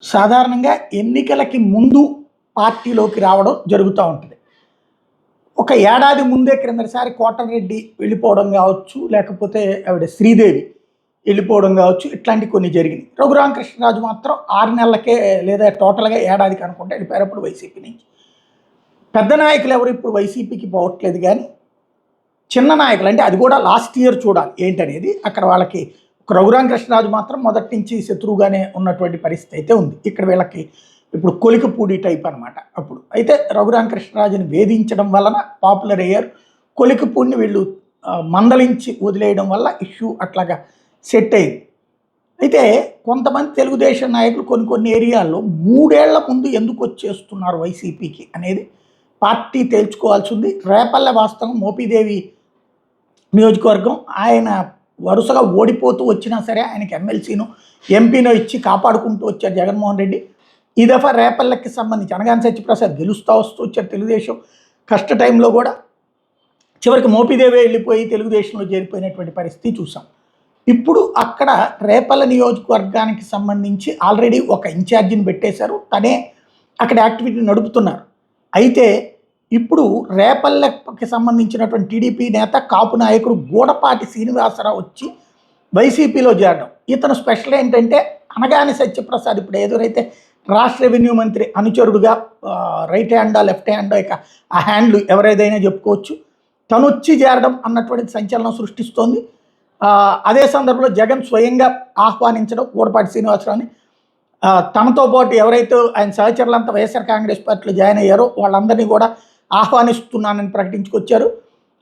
సాధారణంగా ఎన్నికలకి ముందు పార్టీలోకి రావడం జరుగుతూ ఉంటుంది. ఒక ఏడాది ముందే క్రిందటిసారి కోటరెడ్డి వెళ్ళిపోవడం కావచ్చు, లేకపోతే ఆవిడ శ్రీదేవి వెళ్ళిపోవడం కావచ్చు, ఇట్లాంటివి కొన్ని జరిగినాయి. రఘురామకృష్ణరాజు మాత్రం 6 నెలలకే లేదా టోటల్‌గా ఏడాదికి అనుకుంటా వెళ్ళిపోయారు అప్పుడు వైసీపీ నుంచి. పెద్ద నాయకులు ఎవరు ఇప్పుడు వైసీపీకి పోవట్లేదు గానీ, చిన్న నాయకులు అంటే అది కూడా లాస్ట్ ఇయర్ చూడాలి ఏంటనేది. అక్కడ వాళ్ళకి ఒక రఘురామకృష్ణరాజు మాత్రం మొదటి నుంచి శత్రువుగానే ఉన్నటువంటి పరిస్థితి అయితే ఉంది. ఇక్కడ వీళ్ళకి ఇప్పుడు కొలికపూడి టైప్ అనమాట అప్పుడు. అయితే రఘురామకృష్ణరాజుని వేధించడం వలన పాపులర్ అయ్యారు. కొలికపూడిని వీళ్ళు మందలించి వదిలేయడం వల్ల ఇష్యూ అట్లాగా సెట్ అయింది. అయితే కొంతమంది తెలుగుదేశం నాయకులు కొన్ని కొన్ని ఏరియాల్లో 3 ఏళ్ల ముందు ఎందుకు వచ్చేస్తున్నారు వైసీపీకి అనేది పార్టీ తేల్చుకోవాల్సి ఉంది. రేపల్లె వాస్తవం మోపిదేవి నియోజకవర్గం ఆయన వరుసగా ఓడిపోతూ వచ్చినా సరే ఆయనకి ఎమ్మెల్సీను ఎంపీనో ఇచ్చి కాపాడుకుంటూ వచ్చారు జగన్మోహన్ రెడ్డి. ఈ దఫా రేపల్లెకి సంబంధించి అనగాని సత్యప్రసాద్ గెలుస్తూ వస్తూ వచ్చారు తెలుగుదేశం కష్ట టైంలో కూడా. చివరికి మోపిదేవే వెళ్ళిపోయి తెలుగుదేశంలో చేరిపోయినటువంటి పరిస్థితి చూసాం. ఇప్పుడు అక్కడ రేపల్లె నియోజకవర్గానికి సంబంధించి ఆల్రెడీ ఒక ఇన్ఛార్జిని పెట్టేశారు, తనే అక్కడ యాక్టివిటీ నడుపుతున్నారు. అయితే ఇప్పుడు రేపల్లెకి సంబంధించినటువంటి టీడీపీ నేత కాపు నాయకుడు గూడపాటి శ్రీనివాసరావు వచ్చి వైసీపీలో చేరడం. ఇతను స్పెషల్ ఏంటంటే అనగాని సత్యప్రసాద్ ఇప్పుడు ఏదైతే రాష్ట్ర రెవెన్యూ మంత్రి అనుచరుడుగా రైట్ హ్యాండా లెఫ్ట్ హ్యాండో ఇక ఆ హ్యాండ్లు ఎవరేదైనా చెప్పుకోవచ్చు, తను వచ్చి చేరడం అన్నటువంటి సంచలనం సృష్టిస్తోంది. అదే సందర్భంలో జగన్ స్వయంగా ఆహ్వానించడం గూడపాటి శ్రీనివాసరావుని. తనతో పాటు ఎవరైతే ఆయన సహచరులంతా వైఎస్ఆర్ కాంగ్రెస్ పార్టీలో జాయిన్ అయ్యారో వాళ్ళందరినీ కూడా ఆహ్వానిస్తున్నానని ప్రకటించుకొచ్చారు.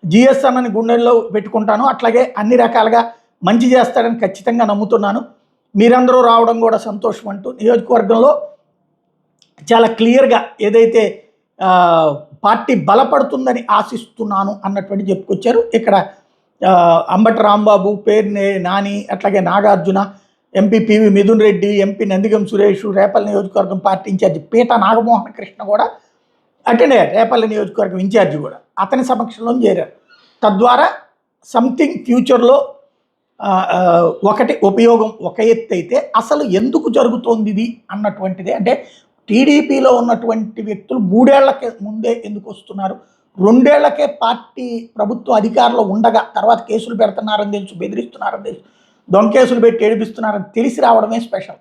జిఎస్ అన్నని గుండెల్లో పెట్టుకుంటాను, అట్లాగే అన్ని రకాలుగా మంచి చేస్తాడని ఖచ్చితంగా నమ్ముతున్నాను, మీరందరూ రావడం కూడా సంతోషం అంటూ నియోజకవర్గంలో చాలా క్లియర్గా ఏదైతే పార్టీ బలపడుతుందని ఆశిస్తున్నాను అన్నటువంటి చెప్పుకొచ్చారు. ఇక్కడ అంబటి రాంబాబు, పేర్ని నాని, అట్లాగే Nagarjuna, MP PV Mithun Reddy, MP Nandigam Suresh, Repalle నియోజకవర్గం పార్టీ ఇన్ఛార్జి పీట నాగమోహన కృష్ణ కూడా అటెండ్ అయ్యారు. రేపల్లె నియోజకవర్గం ఇన్ఛార్జి కూడా అతని సమక్షంలో చేరారు. తద్వారా సంథింగ్ ఫ్యూచర్లో ఒకటి ఉపయోగం ఒక ఎత్తు అయితే అసలు ఎందుకు జరుగుతోంది ఇది అన్నటువంటిది. అంటే టీడీపీలో ఉన్నటువంటి వ్యక్తులు 3 ఏళ్లకే ముందే ఎందుకు వస్తున్నారు, 2 ఏళ్లకే పార్టీ ప్రభుత్వ అధికారంలో ఉండగా తర్వాత కేసులు పెడుతున్నారని తెలుసు, బెదిరిస్తున్నారని తెలుసు, దొంగ కేసులు పెట్టి ఏడిపిస్తున్నారని తెలిసి రావడమే స్పెషల్.